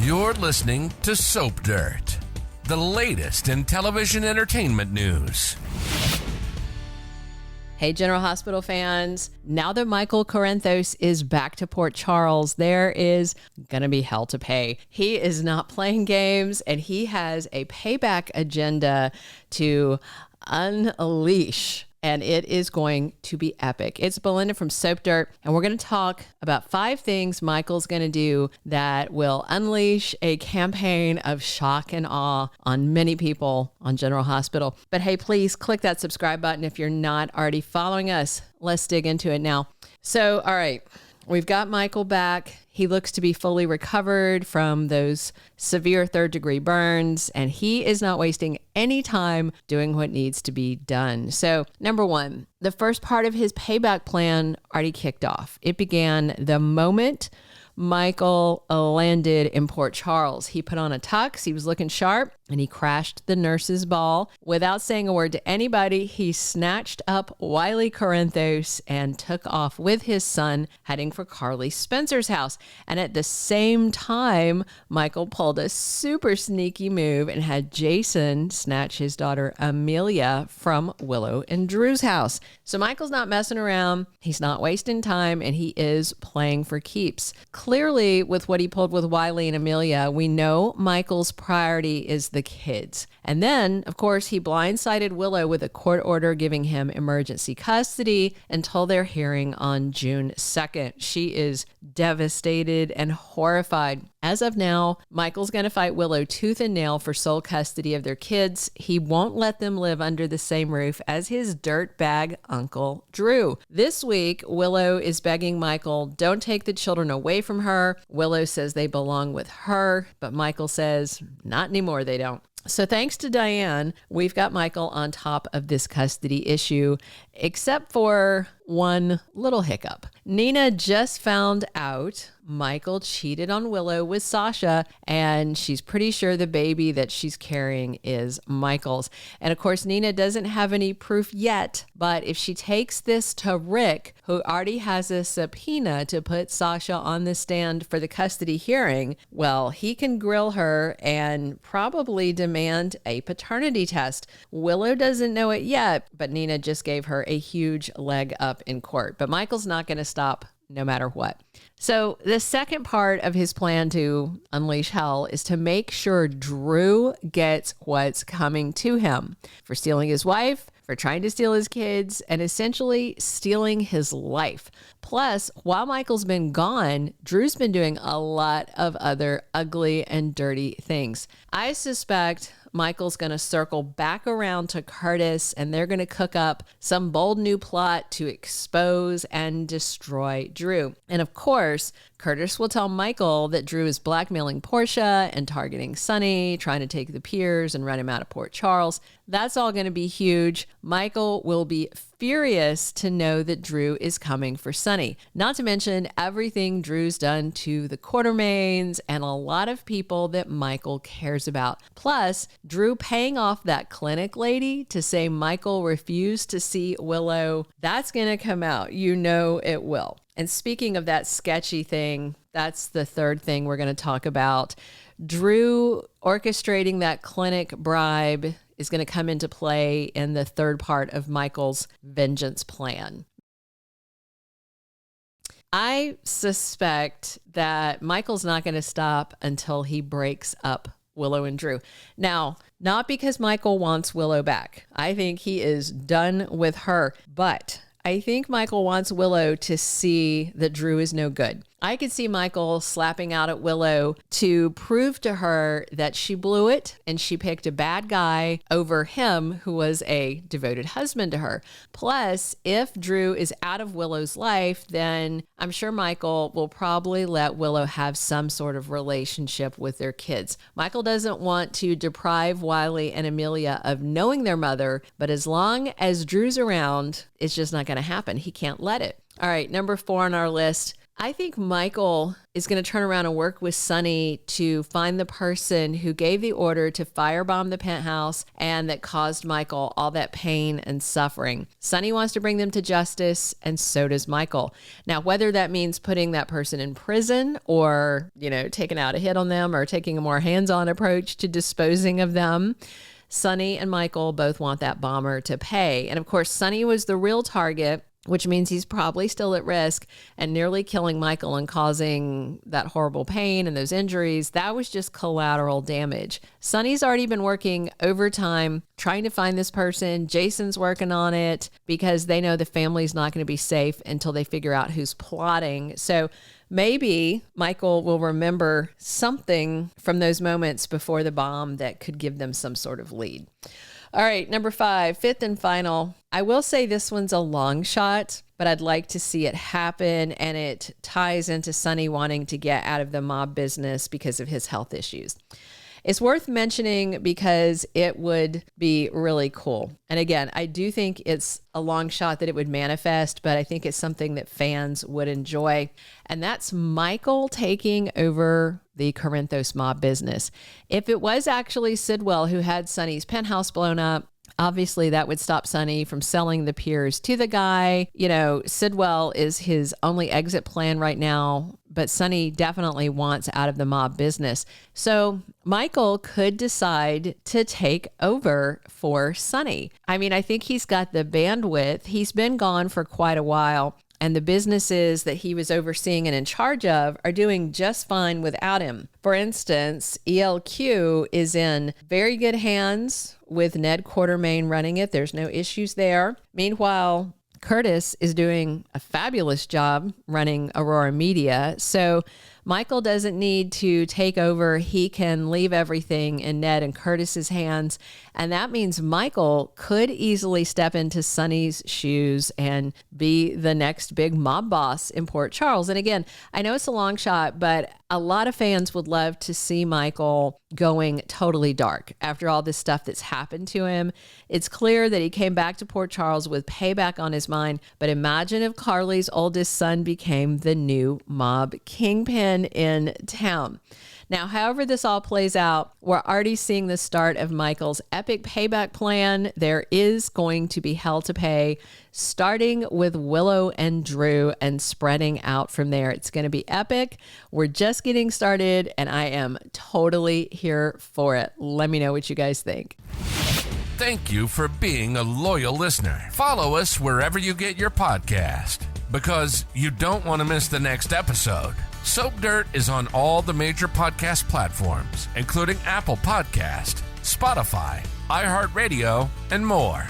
You're listening to Soap Dirt, the latest in television entertainment news. Hey, General Hospital fans. Now that Michael Corinthos is back to Port Charles, there is going to be hell to pay. He is not playing games, and he has a payback agenda to unleash. And it is going to be epic. It's Belinda from Soap Dirt, and we're going to talk about 5 things Michael's going to do that will unleash a campaign of shock and awe on many people on General Hospital. But hey, please click that subscribe button if you're not already following us. Let's dig into it now. So, all right, we've got Michael back. He looks to be fully recovered from those severe 3rd-degree burns, and he is not wasting any time doing what needs to be done. So, number 1, the first part of his payback plan already kicked off. It began the moment Michael landed in Port Charles. He put on a tux, he was looking sharp, and he crashed the nurse's ball. Without saying a word to anybody, he snatched up Wiley Corinthos and took off with his son, heading for Carly Spencer's house. And at the same time, Michael pulled a super sneaky move and had Jason snatch his daughter Amelia from Willow and Drew's house. So Michael's not messing around, he's not wasting time, and he is playing for keeps. Clearly, with what he pulled with Wiley and Amelia, we know Michael's priority is the kids. And then, of course, he blindsided Willow with a court order giving him emergency custody until their hearing on June 2nd. She is devastated and horrified. As of now, Michael's going to fight Willow tooth and nail for sole custody of their kids. He won't let them live under the same roof as his dirtbag uncle Drew. This week, Willow is begging Michael, don't take the children away from her. Willow says they belong with her, but Michael says, not anymore, they don't. So thanks to Diane, we've got Michael on top of this custody issue, except for one little hiccup. Nina just found out Michael cheated on Willow with Sasha, and she's pretty sure the baby that she's carrying is Michael's. And of course, Nina doesn't have any proof yet, but if she takes this to Rick, who already has a subpoena to put Sasha on the stand for the custody hearing, well, he can grill her and probably demand a paternity test. Willow doesn't know it yet, but Nina just gave her a huge leg up in court. But Michael's not going to stop no matter what. So the second part of his plan to unleash hell is to make sure Drew gets what's coming to him for stealing his wife, for trying to steal his kids, and essentially stealing his life. Plus, while Michael's been gone, Drew's been doing a lot of other ugly and dirty things. I suspect Michael's going to circle back around to Curtis, and they're going to cook up some bold new plot to expose and destroy Drew. And of course, Curtis will tell Michael that Drew is blackmailing Portia and targeting Sonny, trying to take the piers and run him out of Port Charles. That's all going to be huge. Michael will be furious to know that Drew is coming for Sonny. Not to mention everything Drew's done to the Quartermaines and a lot of people that Michael cares about. Plus, Drew paying off that clinic lady to say Michael refused to see Willow. That's going to come out. You know it will. And speaking of that sketchy thing, that's the third thing we're going to talk about. Drew orchestrating that clinic bribe is going to come into play in the third part of Michael's vengeance plan. I suspect that Michael's not going to stop until he breaks up Willow and Drew. Now, not because Michael wants Willow back. I think he is done with her, but I think Michael wants Willow to see that Drew is no good. I could see Michael slapping out at Willow to prove to her that she blew it and she picked a bad guy over him who was a devoted husband to her. Plus, if Drew is out of Willow's life, then I'm sure Michael will probably let Willow have some sort of relationship with their kids. Michael doesn't want to deprive Wiley and Amelia of knowing their mother, but as long as Drew's around, it's just not going to happen. He can't let it. All right, number 4 on our list. I think Michael is going to turn around and work with Sonny to find the person who gave the order to firebomb the penthouse and that caused Michael all that pain and suffering. Sonny wants to bring them to justice, and so does Michael. Now, whether that means putting that person in prison or, taking out a hit on them or taking a more hands-on approach to disposing of them, Sonny and Michael both want that bomber to pay. And of course, Sonny was the real target, which means he's probably still at risk, and nearly killing Michael and causing that horrible pain and those injuries. That was just collateral damage. Sonny's already been working overtime trying to find this person. Jason's working on it because they know the family's not going to be safe until they figure out who's plotting. So maybe Michael will remember something from those moments before the bomb that could give them some sort of lead. All right, number 5, fifth and final. I will say this one's a long shot, but I'd like to see it happen, and it ties into Sonny wanting to get out of the mob business because of his health issues. It's worth mentioning because it would be really cool. And again, I do think it's a long shot that it would manifest, but I think it's something that fans would enjoy. And that's Michael taking over the Corinthos mob business. If it was actually Sidwell who had Sonny's penthouse blown up, obviously that would stop Sonny from selling the piers to the guy. Sidwell is his only exit plan right now, but Sonny definitely wants out of the mob business. So Michael could decide to take over for Sonny. I think he's got the bandwidth. He's been gone for quite a while, and the businesses that he was overseeing and in charge of are doing just fine without him. For instance, ELQ is in very good hands with Ned Quartermaine running it. There's no issues there. Meanwhile, Curtis is doing a fabulous job running Aurora Media. So Michael doesn't need to take over. He can leave everything in Ned and Curtis's hands. And that means Michael could easily step into Sonny's shoes and be the next big mob boss in Port Charles. And again, I know it's a long shot, but a lot of fans would love to see Michael going totally dark after all this stuff that's happened to him. It's clear that he came back to Port Charles with payback on his mind, but imagine if Carly's oldest son became the new mob kingpin in town. Now, however this all plays out, we're already seeing the start of Michael's epic payback plan. There is going to be hell to pay, starting with Willow and Drew and spreading out from there. It's going to be epic. We're just getting started, and I am totally here for it. Let me know what you guys think. Thank you for being a loyal listener. Follow us wherever you get your podcast, because you don't want to miss the next episode. Soap Dirt is on all the major podcast platforms, including Apple Podcast, Spotify, iHeartRadio, and more.